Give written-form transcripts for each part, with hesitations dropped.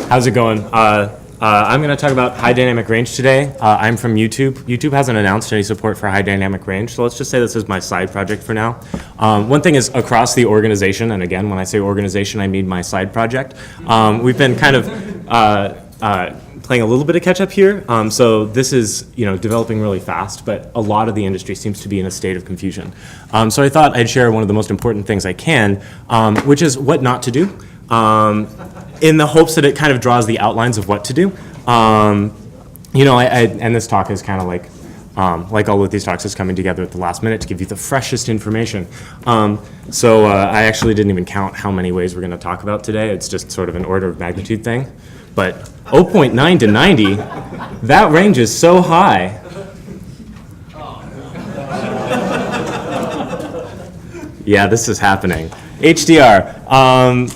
How's it going? I'm going to talk about high dynamic range today. I'm from YouTube. YouTube hasn't announced any support for high dynamic range, so let's just say this is my side project for now. One thing is across the organization, and again, when I say organization, I mean my side project. We've been kind of playing a little bit of catch up here. So this is developing really fast, but a lot of the industry seems to be in a state of confusion. So I thought I'd share one of the most important things I can, which is what not to do. In the hopes that it kind of draws the outlines of what to do. And this talk is kind of like all of these talks is coming together at the last minute to give you the freshest information. So I actually didn't even count how many ways we're going to talk about today. It's just sort of an order of magnitude thing. But 0.9 to 90, that range is so high. Yeah, this is happening. HDR.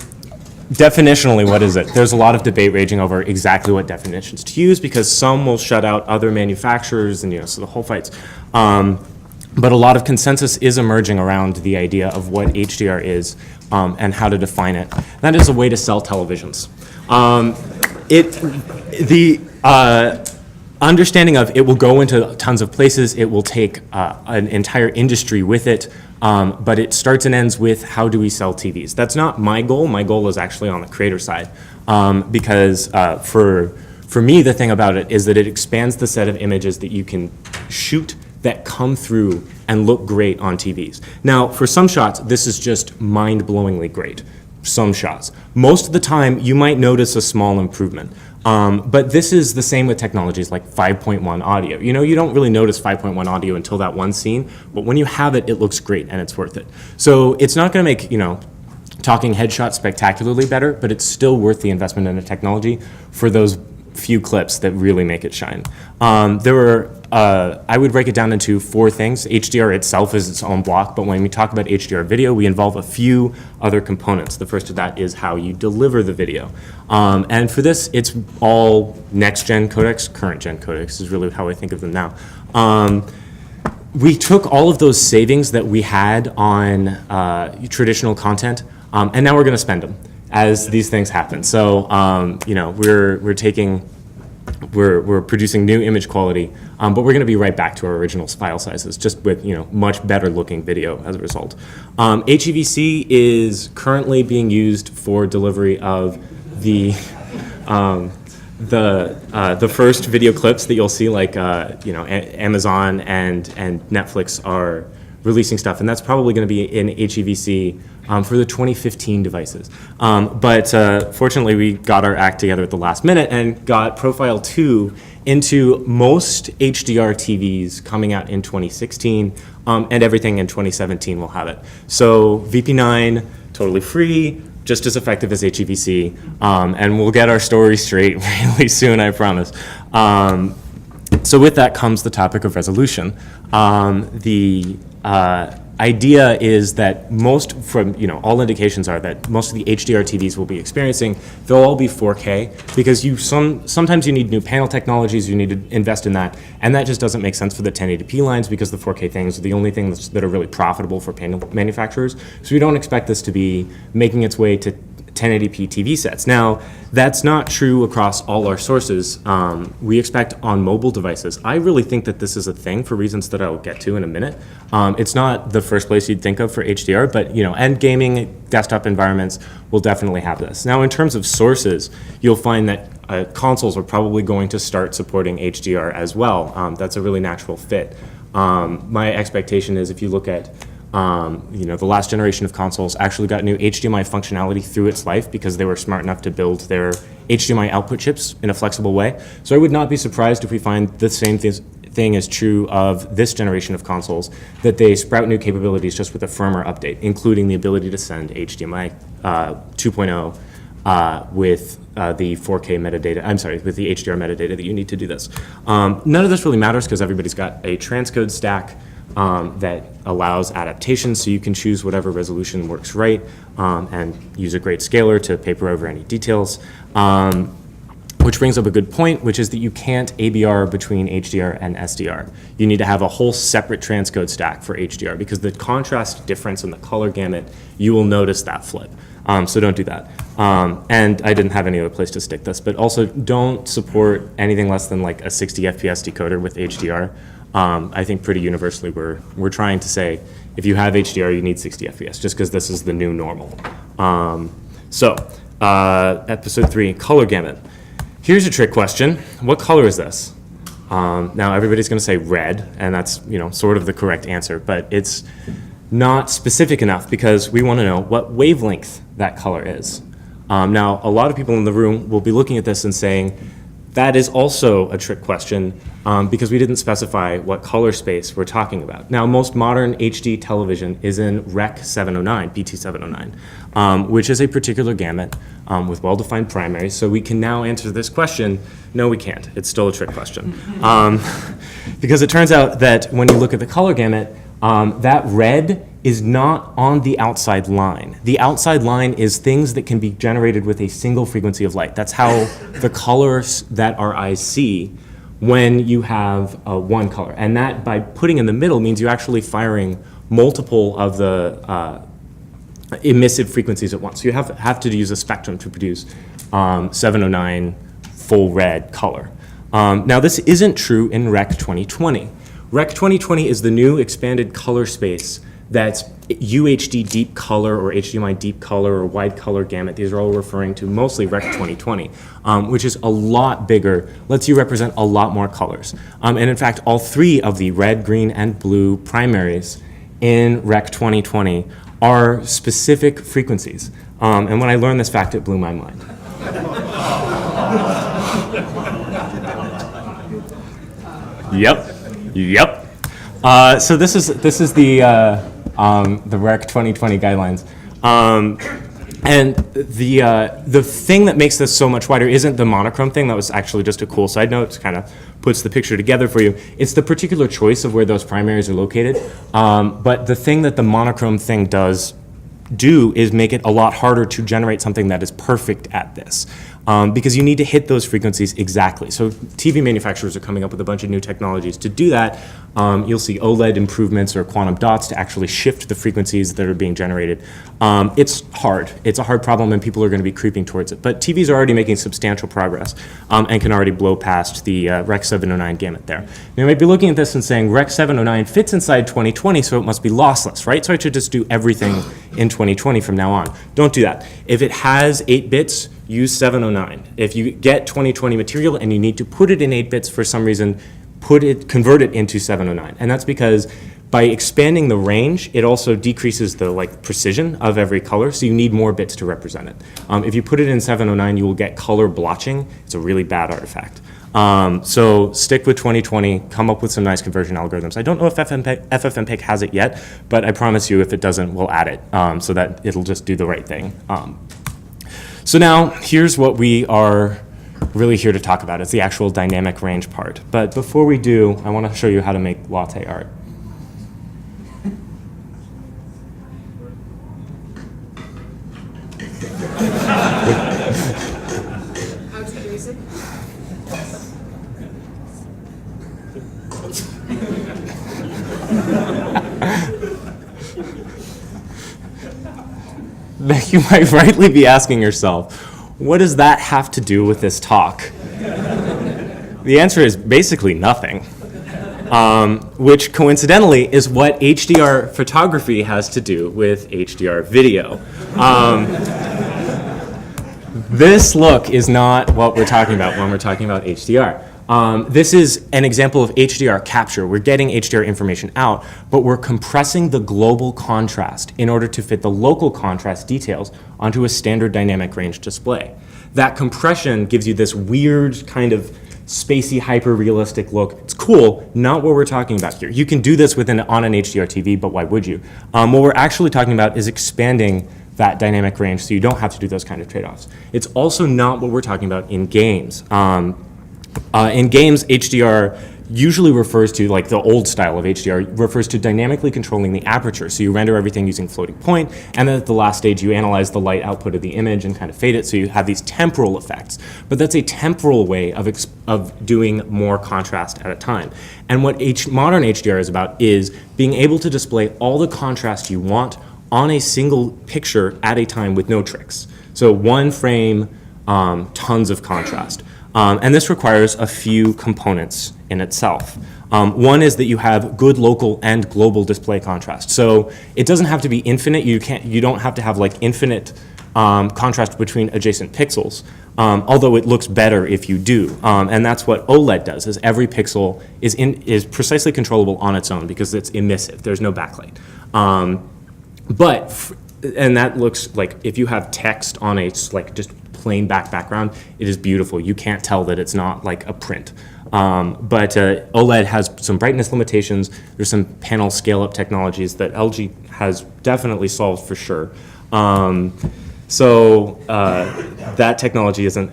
Definitionally, what is it? There's a lot of debate raging over exactly what definitions to use because some will shut out other manufacturers and so the whole fight's. But a lot of consensus is emerging around the idea of what HDR is and how to define it. That is a way to sell televisions. The understanding of it will go into tons of places, it will take an entire industry with it, but it starts and ends with how do we sell TVs. That's not my goal. My goal is actually on the creator side because for me, the thing about it is that it expands the set of images that you can shoot that come through and look great on TVs. Now, for some shots, this is just mind-blowingly great. Some shots. Most of the time, you might notice a small improvement. But this is the same with technologies like 5.1 audio. You don't really notice 5.1 audio until that one scene, but when you have it, it looks great and it's worth it. So it's not going to make, talking headshots spectacularly better, but it's still worth the investment in the technology for those few clips that really make it shine. I would break it down into 4 things. HDR itself is its own block, but when we talk about HDR video, we involve a few other components. The first of that is how you deliver the video. And for this, it's all next-gen codecs, current-gen codecs is really how I think of them now. We took all of those savings that we had on traditional content, and now we're going to spend them as these things happen. So, we're producing new image quality, but we're going to be right back to our original file sizes, just with much better looking video as a result. HEVC is currently being used for delivery of the first video clips that you'll see, like Amazon and Netflix are releasing stuff, and that's probably going to be in HEVC for the 2015 devices. But fortunately, we got our act together at the last minute and got Profile 2 into most HDR TVs coming out in 2016, and everything in 2017 will have it. So VP9, totally free, just as effective as HEVC, and we'll get our story straight really soon, I promise. So with that comes the topic of resolution. The idea is that most, from all indications are that most of the HDR TVs we'll be experiencing, they'll all be 4K because sometimes you need new panel technologies, you need to invest in that, and that just doesn't make sense for the 1080p lines because the 4K things are the only things that are really profitable for panel manufacturers. So we don't expect this to be making its way to 1080p TV sets. Now, that's not true across all our sources. We expect on mobile devices. I really think that this is a thing for reasons that I'll get to in a minute. It's not the first place you'd think of for HDR, but and gaming desktop environments will definitely have this. Now, in terms of sources, you'll find that consoles are probably going to start supporting HDR as well. That's a really natural fit. My expectation is if you look at the last generation of consoles actually got new HDMI functionality through its life because they were smart enough to build their HDMI output chips in a flexible way. So I would not be surprised if we find the same thing is true of this generation of consoles, that they sprout new capabilities just with a firmware update, including the ability to send HDMI 2.0 with the 4K metadata, with the HDR metadata that you need to do this. None of this really matters because everybody's got a transcode stack that allows adaptation, so you can choose whatever resolution works right and use a great scaler to paper over any details. Which brings up a good point, which is that you can't ABR between HDR and SDR. You need to have a whole separate transcode stack for HDR because the contrast difference in the color gamut, you will notice that flip. So don't do that. And I didn't have any other place to stick this, but also don't support anything less than like a 60 FPS decoder with HDR. I think pretty universally we're trying to say if you have HDR, you need 60 FPS, just because this is the new normal. Episode 3, color gamut. Here's a trick question. What color is this? Now everybody's going to say red, and that's sort of the correct answer, but it's not specific enough because we want to know what wavelength that color is. Now, a lot of people in the room will be looking at this and saying, that is also a trick question because we didn't specify what color space we're talking about. Now, most modern HD television is in Rec 709, BT 709, which is a particular gamut with well-defined primaries. So we can now answer this question. No, we can't. It's still a trick question. Because it turns out that when you look at the color gamut, that red is not on the outside line. The outside line is things that can be generated with a single frequency of light. That's how the colors that our eyes see when you have one color. And that, by putting in the middle, means you're actually firing multiple of the emissive frequencies at once. So you have to use a spectrum to produce 709 full red color. Now, this isn't true in Rec 2020. Rec 2020 is the new expanded color space that's UHD deep color or HDMI deep color or wide color gamut. These are all referring to mostly Rec 2020, which is a lot bigger, lets you represent a lot more colors. And in fact, all 3 of the red, green, and blue primaries in Rec 2020 are specific frequencies. And when I learned this fact, it blew my mind. Yep. So this is the Rec 2020 guidelines, and the thing that makes this so much wider isn't the monochrome thing. That was actually just a cool side note. It kind of puts the picture together for you. It's the particular choice of where those primaries are located. But the thing that the monochrome thing does is make it a lot harder to generate something that is perfect at this. Because you need to hit those frequencies exactly. So TV manufacturers are coming up with a bunch of new technologies to do that. You'll see OLED improvements or quantum dots to actually shift the frequencies that are being generated. It's hard. It's a hard problem, and people are going to be creeping towards it. But TVs are already making substantial progress and can already blow past the Rec 709 gamut there. Now, you might be looking at this and saying, Rec 709 fits inside 2020, so it must be lossless, right? So I should just do everything in 2020 from now on. Don't do that. If it has 8 bits, use 709. If you get 2020 material and you need to put it in 8 bits for some reason, convert it into 709. And that's because by expanding the range, it also decreases the precision of every color, so you need more bits to represent it. If you put it in 709, you will get color blotching. It's a really bad artifact. So stick with 2020, come up with some nice conversion algorithms. I don't know if FFmpeg has it yet, but I promise you if it doesn't, we'll add it so that it'll just do the right thing. So now, here's what we are really here to talk about. It's the actual dynamic range part. But before we do, I want to show you how to make latte art. How to use it? You might rightly be asking yourself, what does that have to do with this talk? The answer is basically nothing, which coincidentally is what HDR photography has to do with HDR video. This look is not what we're talking about when we're talking about HDR. This is an example of HDR capture. We're getting HDR information out, but we're compressing the global contrast in order to fit the local contrast details onto a standard dynamic range display. That compression gives you this weird kind of spacey, hyper-realistic look. It's cool, not what we're talking about here. You can do this on an HDR TV, but why would you? What we're actually talking about is expanding that dynamic range so you don't have to do those kind of trade-offs. It's also not what we're talking about in games. In games, HDR usually refers to, the old style of HDR, refers to dynamically controlling the aperture. So you render everything using floating point, and then at the last stage you analyze the light output of the image and kind of fade it, so you have these temporal effects. But that's a temporal way of doing more contrast at a time. And what modern HDR is about is being able to display all the contrast you want on a single picture at a time with no tricks. So one frame, tons of contrast. And this requires a few components in itself. One is that you have good local and global display contrast. So it doesn't have to be infinite. You don't have to have like infinite contrast between adjacent pixels, although it looks better if you do. And that's what OLED does, is every pixel is precisely controllable on its own because it's emissive. There's no backlight. And that looks like, if you have text on a like just plain background, it is beautiful. You can't tell that it's not like a print. But OLED has some brightness limitations. There's some panel scale-up technologies that LG has definitely solved for sure. That technology isn't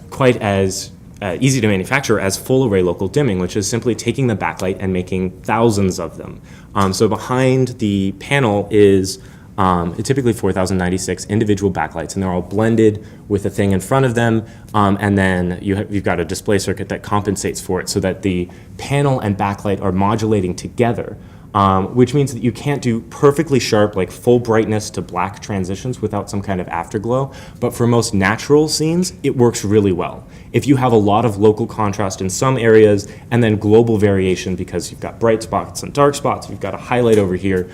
quite as easy to manufacture as full array local dimming, which is simply taking the backlight and making thousands of them. So behind the panel is typically 4096 individual backlights, and they're all blended with a thing in front of them, and then you've got a display circuit that compensates for it so that the panel and backlight are modulating together, which means that you can't do perfectly sharp, like full brightness to black transitions without some kind of afterglow, but for most natural scenes, it works really well. If you have a lot of local contrast in some areas and then global variation because you've got bright spots and dark spots, you've got a highlight over here,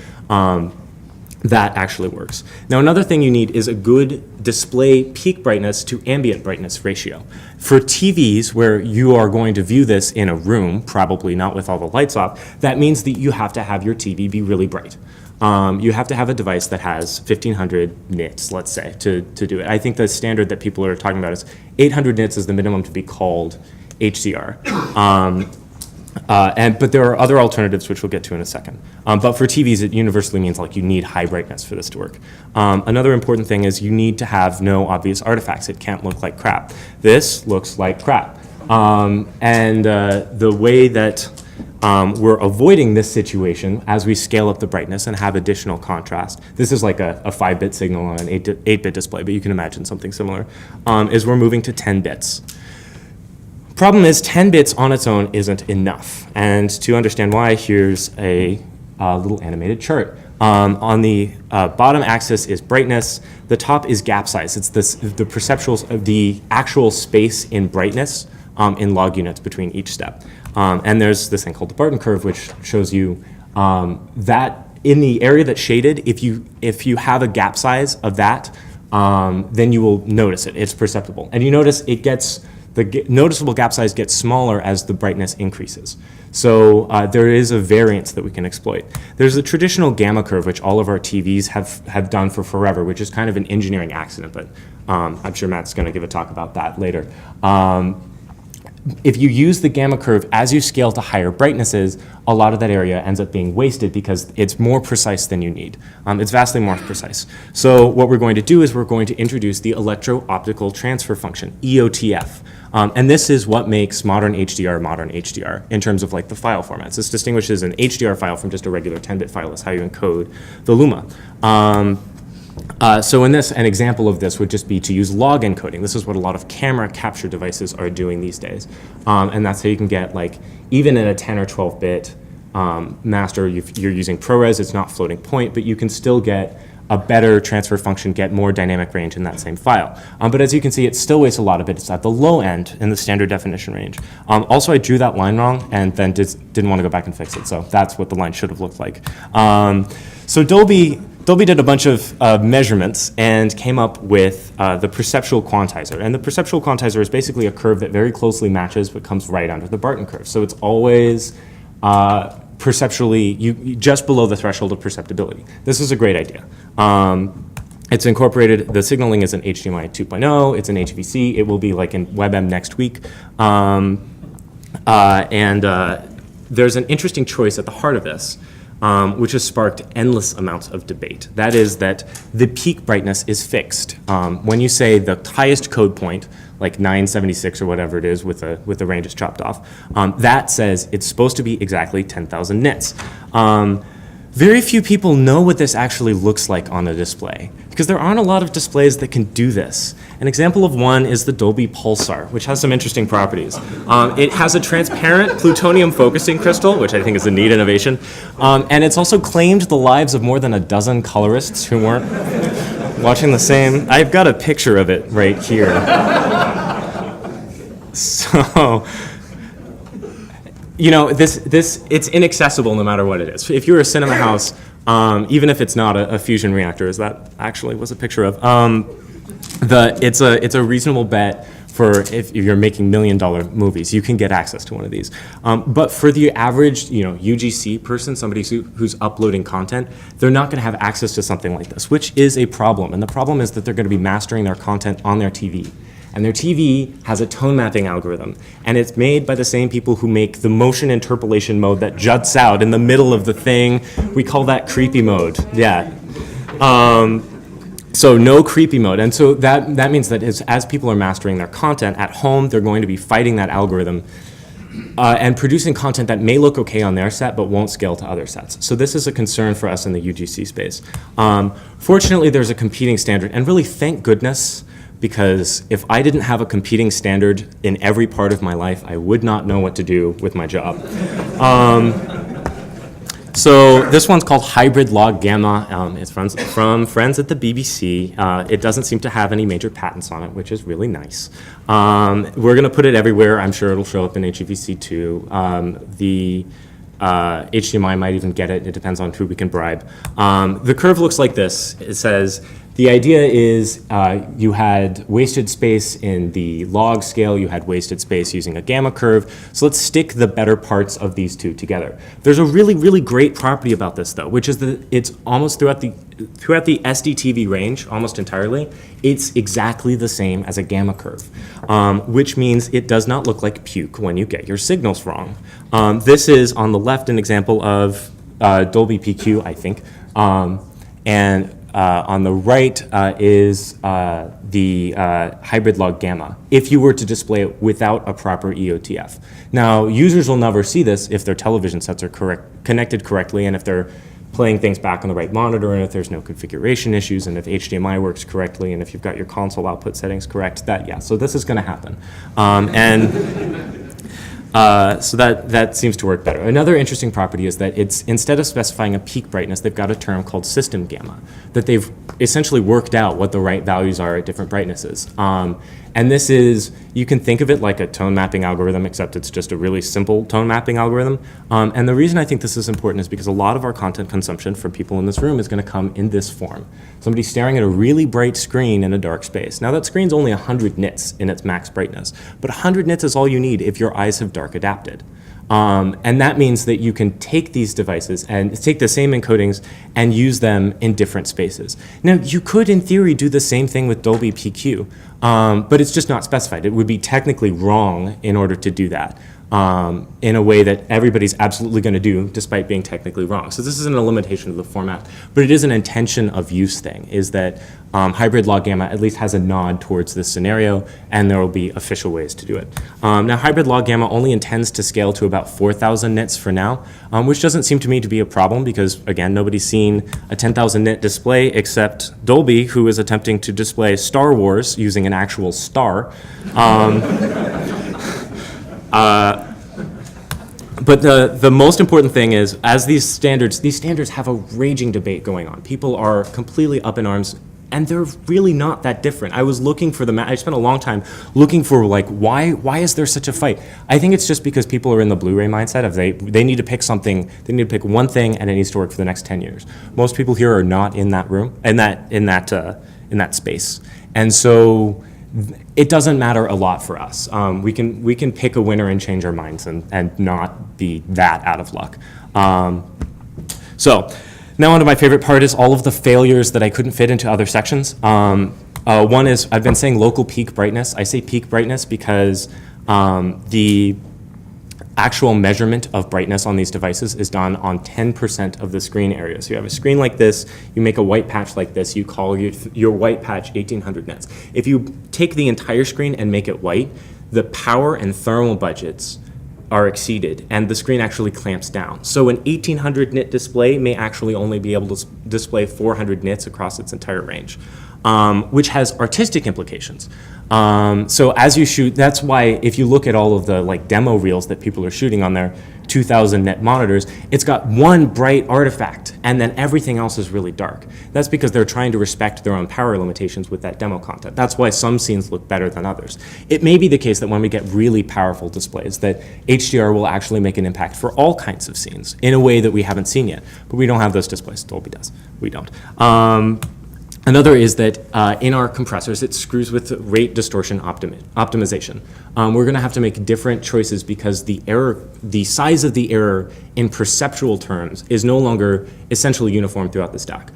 that actually works. Now, another thing you need is a good display peak brightness to ambient brightness ratio. For TVs, where you are going to view this in a room, probably not with all the lights off, that means that you have to have your TV be really bright. You have to have a device that has 1500 nits, let's say, to do it. I think the standard that people are talking about is 800 nits is the minimum to be called HDR. But there are other alternatives, which we'll get to in a second. But for TVs, it universally means like you need high brightness for this to work. Another important thing is you need to have no obvious artifacts. It can't look like crap. This looks like crap. The way that we're avoiding this situation as we scale up the brightness and have additional contrast, this is like a 5-bit signal on an 8-bit display, but you can imagine something similar, is we're moving to 10 bits. Problem is 10 bits on its own isn't enough. And to understand why, here's a little animated chart. On the bottom axis is brightness. The top is gap size. It's the perceptuals of the actual space in brightness in log units between each step. And there's this thing called the Barton curve, which shows you that in the area that's shaded, if you have a gap size of that, then you will notice it. It's perceptible. And you notice the noticeable gap size gets smaller as the brightness increases. So there is a variance that we can exploit. There's a traditional gamma curve, which all of our TVs have done for forever, which is kind of an engineering accident, but I'm sure Matt's going to give a talk about that later. If you use the gamma curve as you scale to higher brightnesses, a lot of that area ends up being wasted because it's more precise than you need. It's vastly more precise. So what we're going to do is we're going to introduce the electro-optical transfer function, EOTF. And this is what makes modern HDR in terms of like the file formats. This distinguishes an HDR file from just a regular 10-bit file. That's how you encode the Luma. So in this, an example of this would just be to use log encoding. This is what a lot of camera capture devices are doing these days. And that's how you can get, like, even in a 10 or 12-bit master, you're using ProRes, it's not floating point, but you can still get a better transfer function, get more dynamic range in that same file. But as you can see, it still wastes a lot of it. It's at the low end in the standard definition range. Also, I drew that line wrong and then didn't want to go back and fix it. So that's what the line should have looked like. So Dolby did a bunch of measurements and came up with the perceptual quantizer. And the perceptual quantizer is basically a curve that very closely matches but comes right under the Barton curve. So it's always perceptually, you just below the threshold of perceptibility. This is a great idea. It's incorporated, the signaling is in HDMI 2.0, it's in HVC, it will be like in WebM next week. There's an interesting choice at the heart of this, which has sparked endless amounts of debate. That is that the peak brightness is fixed. When you say the highest code point, like 976 or whatever it is with the ranges chopped off, that says it's supposed to be exactly 10,000 nits. Very few people know what this actually looks like on a display because there aren't a lot of displays that can do this. An example of one is the Dolby Pulsar, which has some interesting properties. It has a transparent plutonium focusing crystal, which I think is a neat innovation, and it's also claimed the lives of more than a dozen colorists who weren't watching the same. I've got a picture of it right here. So, you know, it's inaccessible no matter what it is. If you're a cinema house, even if it's not a fusion reactor, as that actually was a picture of, it's a reasonable bet for if you're making $1 million movies, you can get access to one of these. But for the average, you know, UGC person, somebody who's uploading content, they're not going to have access to something like this, which is a problem. And the problem is that they're going to be mastering their content on their TV. And their TV has a tone mapping algorithm, and it's made by the same people who make the motion interpolation mode that juts out in the middle of the thing. We call that creepy mode. Yeah. So no creepy mode. And so that means that as people are mastering their content at home, they're going to be fighting that algorithm and producing content that may look okay on their set but won't scale to other sets. So this is a concern for us in the UGC space. Fortunately, there's a competing standard, and really thank goodness, because if I didn't have a competing standard in every part of my life, I would not know what to do with my job. So this one's called Hybrid Log Gamma. It's from friends at the BBC. It doesn't seem to have any major patents on it, which is really nice. We're going to put it everywhere. I'm sure it'll show up in HEVC too. The HDMI might even get it. It depends on who we can bribe. The curve looks like this. It says, the idea is you had wasted space in the log scale, you had wasted space using a gamma curve. So let's stick the better parts of these two together. There's a really, really great property about this though, which is that it's almost throughout the SDTV range, almost entirely, it's exactly the same as a gamma curve, which means it does not look like puke when you get your signals wrong. This is on the left an example of Dolby PQ, I think, and on the right is the hybrid log gamma, if you were to display it without a proper EOTF. Now, users will never see this if their television sets are connected correctly, and if they're playing things back on the right monitor, and if there's no configuration issues, and if HDMI works correctly, and if you've got your console output settings correct, so this is going to happen. So that seems to work better. Another interesting property is that it's, instead of specifying a peak brightness, they've got a term called system gamma, that they've essentially worked out what the right values are at different brightnesses. And this is, you can think of it like a tone mapping algorithm, except it's just a really simple tone mapping algorithm. And the reason I think this is important is because a lot of our content consumption from people in this room is going to come in this form. Somebody staring at a really bright screen in a dark space. Now that screen's only 100 nits in its max brightness, but 100 nits is all you need if your eyes have dark adapted. And that means that you can take these devices and take the same encodings and use them in different spaces. Now, you could, in theory, do the same thing with Dolby PQ, but it's just not specified. It would be technically wrong in order to do that in a way that everybody's absolutely going to do, despite being technically wrong. So this isn't a limitation of the format, but it is an intention of use thing, is that hybrid log gamma at least has a nod towards this scenario, and there will be official ways to do it. Now, hybrid log gamma only intends to scale to about 4,000 nits for now, which doesn't seem to me to be a problem because, again, nobody's seen a 10,000 nit display except Dolby, who is attempting to display Star Wars using an actual star. But the most important thing is, as these standards have a raging debate going on. People are completely up in arms, and they're really not that different. I was looking for I spent a long time looking for, like, why is there such a fight? I think it's just because people are in the Blu-ray mindset of they need to pick something, they need to pick one thing, and it needs to work for the next 10 years. Most people here are not in that room, in that space. And so it doesn't matter a lot for us. We can pick a winner and change our minds and not be that out of luck. So now on to my favorite part is all of the failures that I couldn't fit into other sections. One is, I've been saying local peak brightness. I say peak brightness because the actual measurement of brightness on these devices is done on 10% of the screen area. So you have a screen like this, you make a white patch like this, you call your white patch 1800 nits. If you take the entire screen and make it white, the power and thermal budgets are exceeded, and the screen actually clamps down. So an 1800 nit display may actually only be able to display 400 nits across its entire range, which has artistic implications. So as you shoot, that's why if you look at all of the like demo reels that people are shooting on their 2000 net monitors, it's got one bright artifact and then everything else is really dark. That's because they're trying to respect their own power limitations with that demo content. That's why some scenes look better than others. It may be the case that when we get really powerful displays that HDR will actually make an impact for all kinds of scenes in a way that we haven't seen yet, but we don't have those displays. Dolby does, we don't. Another is that in our compressors, it screws with rate distortion optimization. We're going to have to make different choices because the size of the error in perceptual terms is no longer essentially uniform throughout the stack.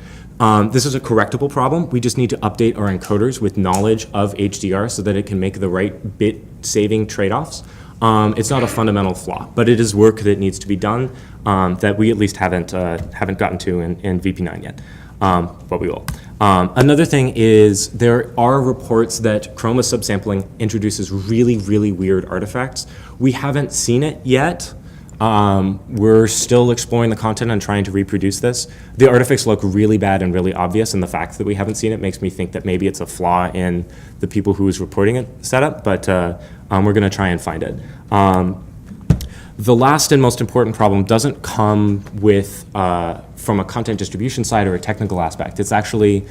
This is a correctable problem. We just need to update our encoders with knowledge of HDR so that it can make the right bit saving trade-offs. It's not a fundamental flaw, but it is work that needs to be done that we at least haven't gotten to in VP9 yet. But we will. Another thing is there are reports that chroma subsampling introduces really, really weird artifacts. We haven't seen it yet. We're still exploring the content and trying to reproduce this. The artifacts look really bad and really obvious, and the fact that we haven't seen it makes me think that maybe it's a flaw in the people who is reporting it setup, but we're going to try and find it. The last and most important problem doesn't come with from a content distribution side or a technical aspect. It's actually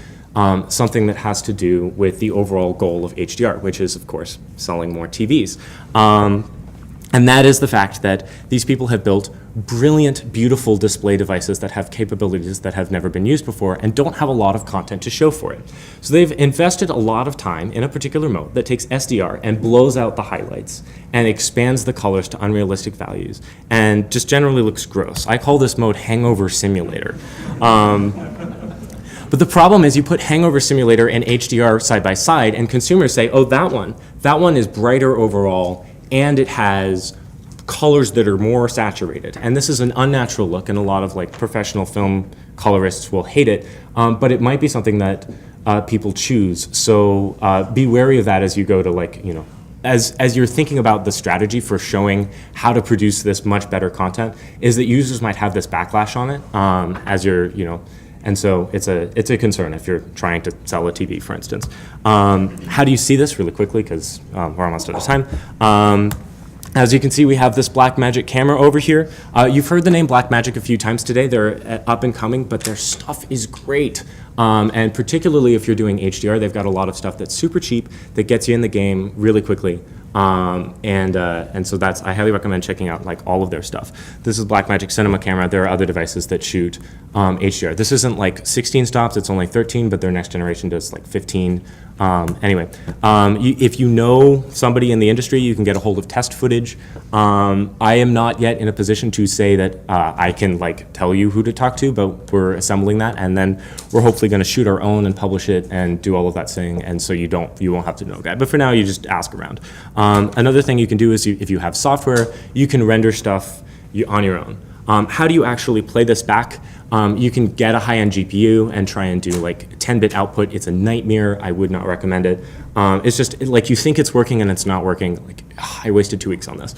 something that has to do with the overall goal of HDR, which is, of course, selling more TVs. And that is the fact that these people have built brilliant, beautiful display devices that have capabilities that have never been used before and don't have a lot of content to show for it. So they've invested a lot of time in a particular mode that takes SDR and blows out the highlights and expands the colors to unrealistic values and just generally looks gross. I call this mode Hangover Simulator. But the problem is you put Hangover Simulator and HDR side by side and consumers say, oh, that one is brighter overall and it has colors that are more saturated. And this is an unnatural look, and a lot of like professional film colorists will hate it, but it might be something that people choose. So be wary of that as you go to like, you know, as you're thinking about the strategy for showing how to produce this much better content, is that users might have this backlash on it as you're, you know, and so it's a concern if you're trying to sell a TV, for instance. How do you see this really quickly, because we're almost out of time. As you can see, we have this Blackmagic camera over here. You've heard the name Blackmagic a few times today. They're up and coming, but their stuff is great. And particularly if you're doing HDR, they've got a lot of stuff that's super cheap that gets you in the game really quickly. And so I highly recommend checking out like all of their stuff. This is Blackmagic Cinema camera. There are other devices that shoot HDR. This isn't like 16 stops, it's only 13, but their next generation does like 15. If you know somebody in the industry, you can get a hold of test footage. I am not yet in a position to say that I can like tell you who to talk to, but we're assembling that, and then we're hopefully going to shoot our own and publish it and do all of that thing, and so you won't have to know that. But for now, you just ask around. Another thing you can do is if you have software, you can render stuff on your own. How do you actually play this back? You can get a high-end GPU and try and do like 10-bit output. It's a nightmare. I would not recommend it. It's just like you think it's working and it's not working. Like I wasted 2 weeks on this.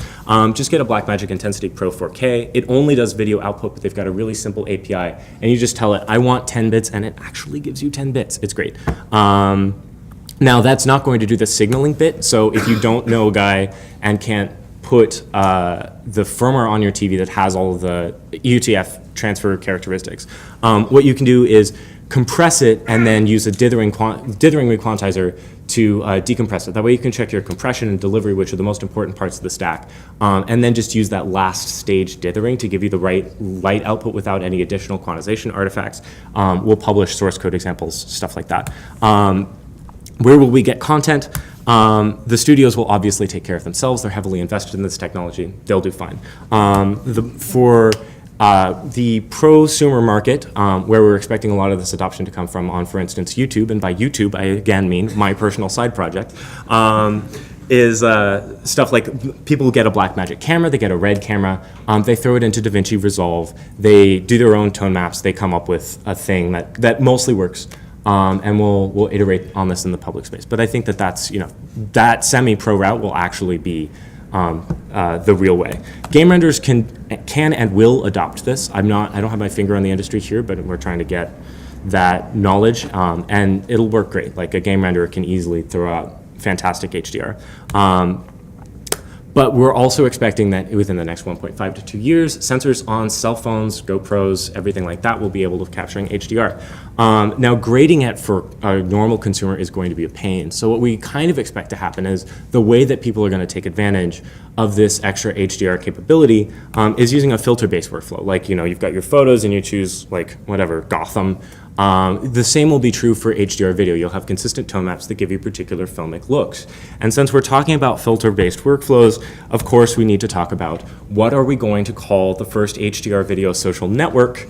Just get a Blackmagic Intensity Pro 4K. It only does video output, but they've got a really simple API, and you just tell it, I want 10 bits, and it actually gives you 10 bits. It's great. Now that's not going to do the signaling bit. So if you don't know a guy and can't put the firmware on your TV that has all of the UTF transfer characteristics, what you can do is compress it and then use a dithering requantizer to decompress it. That way you can check your compression and delivery, which are the most important parts of the stack, and then just use that last stage dithering to give you the right light output without any additional quantization artifacts. We'll publish source code examples, stuff like that. Where will we get content? The studios will obviously take care of themselves. They're heavily invested in this technology. They'll do fine. For the prosumer market, where we're expecting a lot of this adoption to come from on, for instance, YouTube, and by YouTube, I again mean my personal side project, is stuff like people get a Blackmagic camera, they get a red camera, they throw it into DaVinci Resolve, they do their own tone maps, they come up with a thing that mostly works. And we'll iterate on this in the public space. But I think that's, you know, that semi-pro route will actually be the real way. Game renderers can and will adopt this. I don't have my finger on the industry here, but we're trying to get that knowledge, and it'll work great. Like a game renderer can easily throw out fantastic HDR. But we're also expecting that within the next 1.5 to 2 years, sensors on cell phones, GoPros, everything like that will be able to capturing HDR. Now, grading it for a normal consumer is going to be a pain. So what we kind of expect to happen is the way that people are going to take advantage of this extra HDR capability is using a filter-based workflow. Like, you've got your photos and you choose, like, whatever, Gotham. The same will be true for HDR video. You'll have consistent tone maps that give you particular filmic looks. And since we're talking about filter-based workflows, of course we need to talk about what are we going to call the first HDR video social network.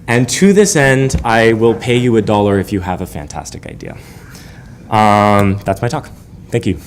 And to this end, I will pay you $1 if you have a fantastic idea. That's my talk. Thank you.